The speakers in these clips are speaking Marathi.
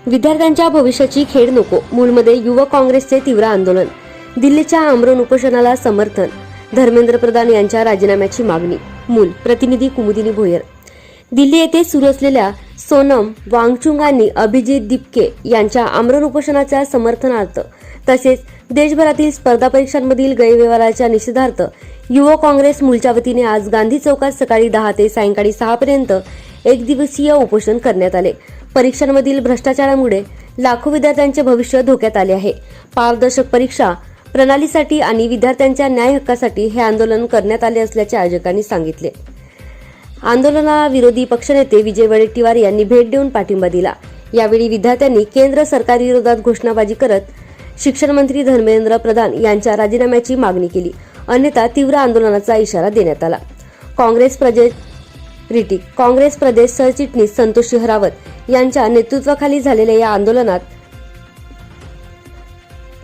विद्यार्थ्यांच्या भविष्याची खेड नको, मूलमध्ये युवक काँग्रेसचे तीव्र आंदोलन. दिल्लीच्या आमरण उपोषणाला समर्थन. धर्मेंद्र प्रधान यांच्या राजीनाम्याची मागणी. मूल प्रतिनिधी कुमुदिनी भोयर. दिल्ली येथे सुरू असलेल्या सोनम वांगचुकांनी अभिजित दिपके यांच्या आमरण उपोषणाच्या समर्थनार्थ तसेच देशभरातील स्पर्धा परीक्षांमधील गैरव्यवहाराच्या निषेधार्थ युवक काँग्रेस मूलच्या वतीने आज गांधी चौकात सकाळी 10 ते सायंकाळी 6 पर्यंत एक दिवसीय उपोषण करण्यात आले. परीक्षांमधील भ्रष्टाचारामुळे लाखो विद्यार्थ्यांचे भविष्य धोक्यात आले आहे. पारदर्शक परीक्षा प्रणालीसाठी आणि विद्यार्थ्यांच्या न्याय हक्कासाठी हे आंदोलन करण्यात आले असल्याचे आयोजकांनी सांगितले. आंदोलनाला विरोधी पक्षनेते विजय वडेट्टीवार यांनी भेट देऊन पाठिंबा दिला. यावेळी विद्यार्थ्यांनी केंद्र सरकारविरोधात घोषणाबाजी करत शिक्षण मंत्री धर्मेंद्र प्रधान यांच्या राजीनाम्याची मागणी केली. अन्यथा तीव्र आंदोलनाचा इशारा देण्यात आला. काँग्रेस प्रदेश सरचिटणीस संतोष शिहरावत यांच्या नेतृत्वाखाली झालेल्या या आंदोलनात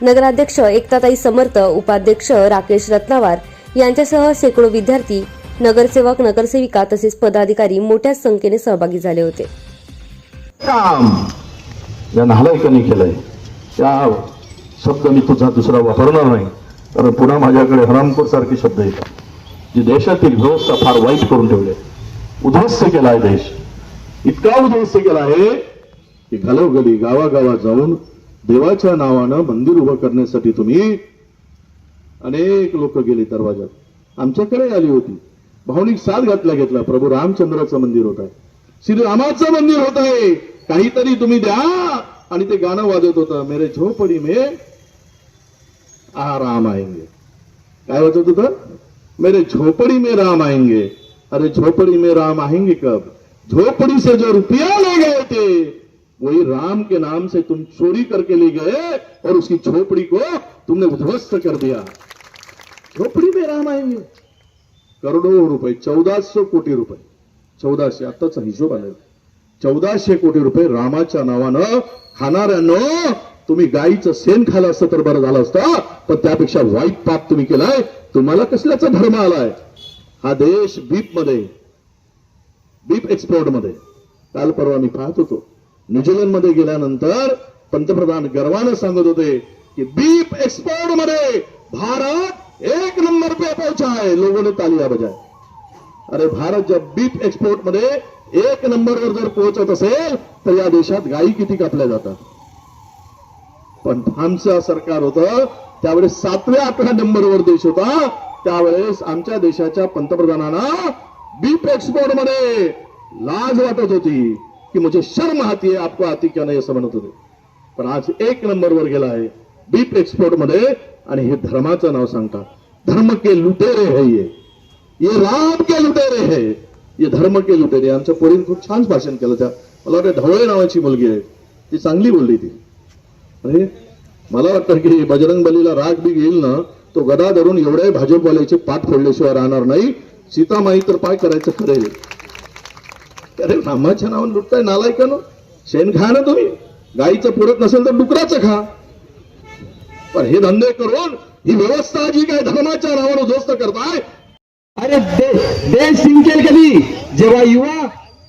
नगराध्यक्ष एकताताई समर्थ, उपाध्यक्ष राकेश रत्नावार यांच्यासह शेकडो विद्यार्थी, नगरसेवक, नगरसेविका तसेच पदाधिकारी मोठ्या संख्येने सहभागी झाले होते. काम या नालायकांनी केलंय, त्या शब्द मी तुझा दुसरा वापरणार नाही, कारण पुन्हा माझ्याकडे हरामखोर सारखे शब्द येतात. जी देशातील व्यवस्था फार वाईट करून ठेवले, उद्ध्वस्त केला आहे देश. इतका उद्ध्वस्त केला आहे की घरोघरी गावागावात जाऊन देवाच्या नावानं मंदिर उभं करण्यासाठी तुम्ही अनेक लोक गेले दरवाजात. आमच्याकडे आली होती, भावनिक साथ घेतला. प्रभू रामचंद्राचं मंदिर होत आहे, श्रीरामाचं मंदिर होत आहे, काहीतरी तुम्ही द्या. आणि ते गाणं वाजत होतं, मेरे झोपडी में राम आएंगे. काय वाजत होतं? मेरे झोपड़ी में राम आएंगे. अरे झोपड़ी में राम आएंगे कब? झोपड़ी से जो रुपया ले गए थे वही राम के नाम से तुम चोरी करके ले गए और उसकी झोपड़ी को तुमने उद्ध्वस्त कर दिया. झोपड़ी में राम आएंगे. करोडो रुपये, 1400 कोटी रुपये, 1400 आताचा हिशोब आला, 1400 कोटी रुपये रामाच्या नावानं खाणाऱ्यांनो तुम्ही गाईचं शेण खालं असतं तर बरं झालं असतं, पण त्यापेक्षा वाईट पाप तुम्ही केलाय. तुम्हाला कसल्याचा धर्म आलाय? हा देश बीप एक्सपोर्ट मध्ये काल परवा मी पाहत होतो, न्यूझीलंड मध्ये गेल्यानंतर पंतप्रधान गर्वानं सांगत होते की बीप एक्सपोर्ट मध्ये भारत 1 नंबर पे पहुंचा है. लोगों ने तालियां बजाय. अरे भारत जब बीप एक्सपोर्ट मध्ये 1 नंबरवर जर पोहोचत असेल तर या देशात गायी किती कापल्या जातात. पण आमचं सरकार होतं त्यावेळेस 7व्या-8व्या नंबरवर देश होता. त्यावेळेस आमच्या देशाच्या पंतप्रधानांना बीप एक्सपोर्ट मध्ये लाज वाटत होती की मुझे शर्म आती है, आपको आती क्या नाही असं म्हणत होते. पण आज 1 नंबरवर गेला आहे बीप एक्सपोर्ट मध्ये. आणि हे धर्माचं नाव सांगतात. धर्म के लुटेरे है ये राम के लुटेरे है, ये धर्म के लुटेरे. आमच्या पोरीने खूप छान भाषण केलं. त्या मला वाटतं ढवळे नावाची मुलगी आहे, ती चांगली बोलली ती. अरे मला वाटतं की बजरंग बलीला राग बी येईल ना, तो गदा धरून एवढ्या भाजपवाल्याचे पाठ फोडल्याशिवाय राहणार नाही. सीतामाई तर काय करायचं करेल. अरे रामाच्या नावानं लुटताय नालायकानो. शेण खा ना तुम्ही, गाईचं पुरत नसेल तर डुकराचं खा. पण हे धंदे करून ही व्यवस्था जी काय धर्माच्या नावानं उद्ध्वस्त करताय. अरे देश जिंकेल कधी? जेव्हा युवा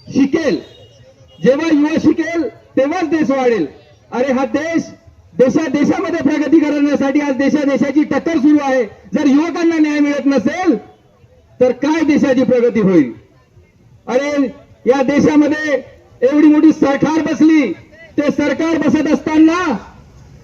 शिकेल तेव्हाच देश वाढेल. अरे हा देशामध्ये प्रगती करण्यासाठी आज देशाची टक्कर सुरू आहे. जर युवकांना न्याय मिळत नसेल तर काय देशाची प्रगती होईल? अरे या देशामध्ये एवढी मोठी सरकार बसली, ते सरकार बसत असताना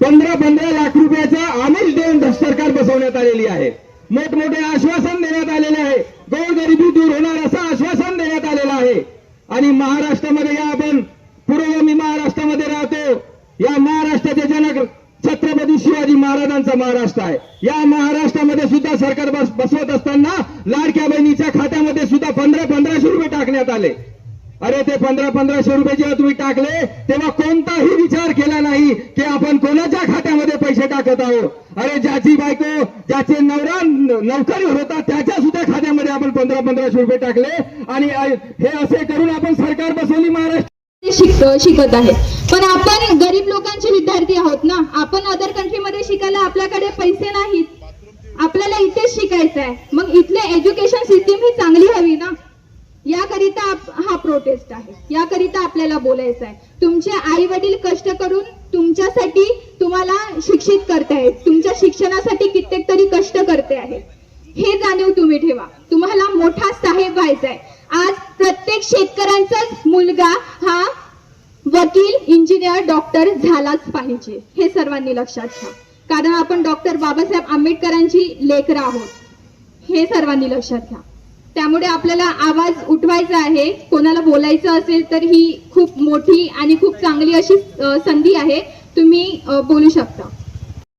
15 लाख रुपयाचं आमिष देऊन सरकार बसवण्यात आलेली आहे. मोठमोठे आश्वासन देण्यात आलेले आहे. गोरगरिबी दूर होणार असं आश्वासन देण्यात आलेलं आहे. आणि महाराष्ट्रामध्ये या आपण पुरोगामी महाराष्ट्रामध्ये राहतो. या महाराष्ट्राचे जनक छत्रपती शिवाजी महाराजांचा महाराष्ट्र आहे. या महाराष्ट्रामध्ये सुद्धा सरकार बसवत असताना लाडक्या बहिणीच्या खात्यामध्ये सुद्धा 1500 रुपये टाकण्यात आले. अरे ते 1500 रुपये जेव्हा तुम्ही टाकले तेव्हा कोणताही विचार केला नाही की आपण कोणाच्या खात्यामध्ये पैसे टाकत आहोत. अरे ज्याची बायको, ज्याचे नवरा नोकरी होता त्याच्या सुद्धा खात्यामध्ये आपण 1500 रुपये टाकले. आणि हे असे करून आपण सरकार बसवली. महाराष्ट्र शिकत आहे, पण आपण गरीब लोकांचे विद्यार्थी आहोत ना. आपण अदर कंट्रीमध्ये शिकायला आपल्याकडे पैसे नाहीत, आपल्याला इथेच शिकायचं आहे. मग इथले एज्युकेशन सिस्टीम ही चांगली हवी ना. याकरिता हा प्रोटेस्ट आहे, याकरिता आपल्याला बोलायचं आहे. तुमचे आई वडील कष्ट करून तुमच्यासाठी तुम्हाला शिक्षित करतायत, तुमच्या शिक्षणासाठी कित्येक तरी कष्ट करते आहेत. हे जाणीव तुम्ही ठेवा. तुम्हाला मोठा साहेब व्हायचा आहे. आज प्रत्येक शेतकऱ्यांचाच मुलगा हा वकील, इंजिनियर, डॉक्टर झालाच पाहिजे, हे सर्वांनी लक्षात घ्या. कारण आपण डॉक्टर बाबासाहेब आंबेडकरांची लेकरं आहोत, हे सर्वांनी लक्षात घ्या. त्यामुळे आपल्याला आवाज उठवायचा आहे. कोणाला बोलायचं असेल तर ही खूप मोठी आणि खूप चांगली अशी संधी आहे. तुम्ही बोलू शकता.